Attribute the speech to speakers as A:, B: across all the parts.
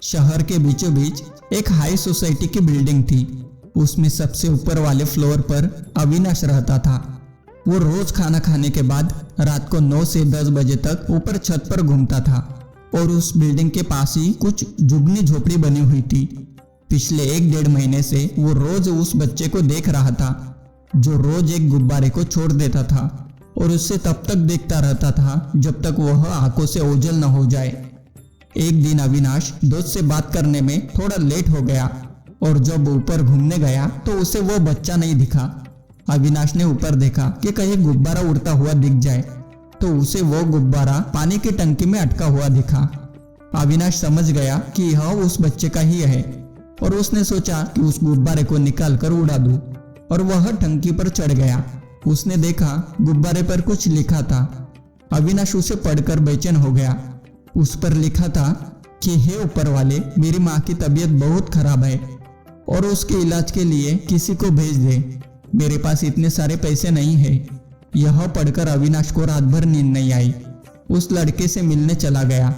A: शहर के बीचों बीच एक हाई सोसाइटी की बिल्डिंग थी। उसमें सबसे ऊपर वाले फ्लोर पर अविनाश रहता था। वो रोज खाना खाने के बाद रात को 9 से 10 बजे तक ऊपर छत पर घूमता था और उस बिल्डिंग के पास ही कुछ जुगनी झोपड़ी बनी हुई थी। पिछले 1-1.5 महीने से वो रोज उस बच्चे को देख रहा था जो रोज एक गुब्बारे को छोड़ देता था और उससे तब तक देखता रहता था जब तक वह आंखों से ओझल न हो जाए। एक दिन अविनाश दोस्त से बात करने में थोड़ा लेट हो गया और जब ऊपर घूमने गया तो उसे वो बच्चा नहीं दिखा। अविनाश ने ऊपर देखा कि कहीं गुब्बारा उड़ता हुआ दिख जाए तो उसे वो गुब्बारा पानी की टंकी में अटका हुआ दिखा। अविनाश समझ गया कि यह उस बच्चे का ही है और उसने सोचा कि उस गुब्बारे को निकाल कर उड़ा दूं और वह टंकी पर चढ़ गया। उसने देखा गुब्बारे पर कुछ लिखा था। अविनाश उसे पढ़कर बेचैन हो गया। उस पर लिखा था कि हे ऊपर वाले, मेरी माँ की तबीयत बहुत खराब है और उसके इलाज के लिए किसी को भेज दे। मेरे पास इतने सारे पैसे नहीं है। यह पढ़कर अविनाश को रात भर नींद नहीं आई। उस लड़के से मिलने चला गया।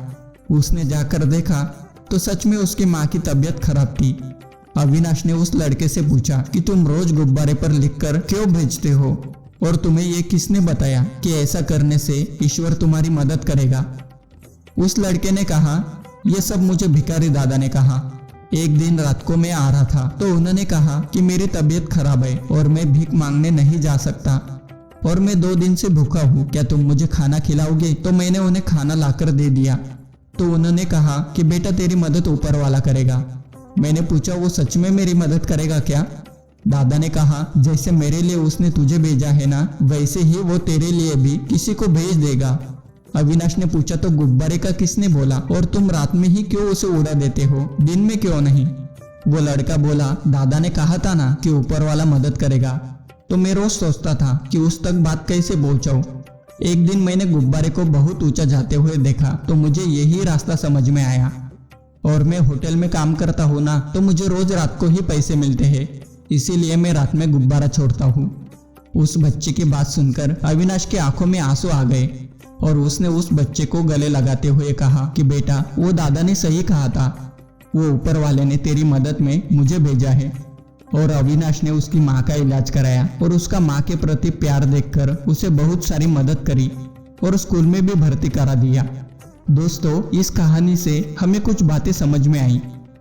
A: उसने जाकर देखा तो सच में उसकी माँ की तबीयत खराब थी। अविनाश ने उस लड़के से पूछा कि तुम रोज गुब्बारे पर लिखकर क्यों भेजते हो और तुम्हें ये किसने बताया कि ऐसा करने से ईश्वर तुम्हारी मदद करेगा। उस लड़के ने कहा, यह सब मुझे भिखारी दादा ने कहा। एक दिन रात को मैं आ रहा था तो उन्होंने कहा कि मेरी तबीयत खराब है और मैं भीख मांगने नहीं जा सकता और मैं 2 दिन से भूखा हूँ, क्या तुम मुझे खाना खिलाओगे? तो मैंने उन्हें खाना लाकर दे दिया तो उन्होंने कहा कि बेटा तेरी मदद ऊपर वाला करेगा। मैंने पूछा वो सच में मेरी मदद करेगा क्या? दादा ने कहा जैसे मेरे लिए उसने तुझे भेजा है ना, वैसे ही वो तेरे लिए भी किसी को भेज देगा। अविनाश ने पूछा तो गुब्बारे का किसने बोला और तुम रात में ही क्यों उसे उड़ा देते हो, दिन में क्यों नहीं? वो लड़का बोला, दादा ने कहा था ना कि ऊपर वाला मदद करेगा, तो मैं रोज सोचता था कि उस तक बात कैसे पहुंचाऊं। एक दिन मैंने गुब्बारे को बहुत ऊंचा जाते हुए देखा तो मुझे यही रास्ता समझ में आया और मैं होटल में काम करता हूँ ना, तो मुझे रोज रात को ही पैसे मिलते हैं, इसीलिए मैं रात में गुब्बारा छोड़ता हूँ। उस बच्चे की बात सुनकर अविनाश की आंखों में आंसू आ गए और उसने उस बच्चे को गले लगाते हुए कहा कि बेटा वो दादा ने सही कहा था, वो ऊपर वाले ने तेरी मदद में मुझे भेजा है। और अविनाश ने उसकी माँ का इलाज कराया और उसका माँ के प्रति प्यार देखकर उसे बहुत सारी मदद करी और स्कूल में भी भर्ती करा दिया। दोस्तों, इस कहानी से हमें कुछ बातें समझ में आई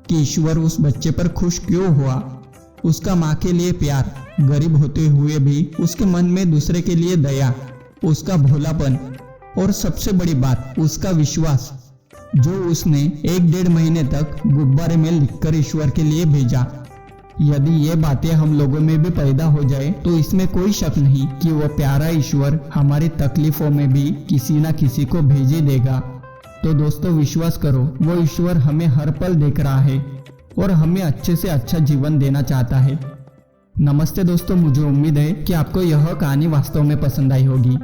A: कि ईश्वर उस बच्चे पर खुश क्यों हुआ। उसका माँ के लिए प्यार, गरीब होते हुए भी उसके मन में दूसरे के लिए दया, उसका भोलापन और सबसे बड़ी बात उसका विश्वास, जो उसने 1-1.5 महीने तक गुब्बारे में लिखकर ईश्वर के लिए भेजा। यदि ये बातें हम लोगों में भी पैदा हो जाए तो इसमें कोई शक नहीं कि वह प्यारा ईश्वर हमारी तकलीफों में भी किसी न किसी को भेज ही देगा। तो दोस्तों, विश्वास करो, वो ईश्वर हमें हर पल देख रहा है और हमें अच्छे से अच्छा जीवन देना चाहता है। नमस्ते दोस्तों, मुझे उम्मीद है कि आपको यह कहानी वास्तव में पसंद आई होगी।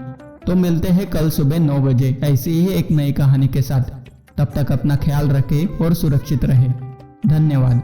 A: तो मिलते हैं कल सुबह 9 बजे ऐसी ही एक नई कहानी के साथ। तब तक अपना ख्याल रखें और सुरक्षित रहें। धन्यवाद।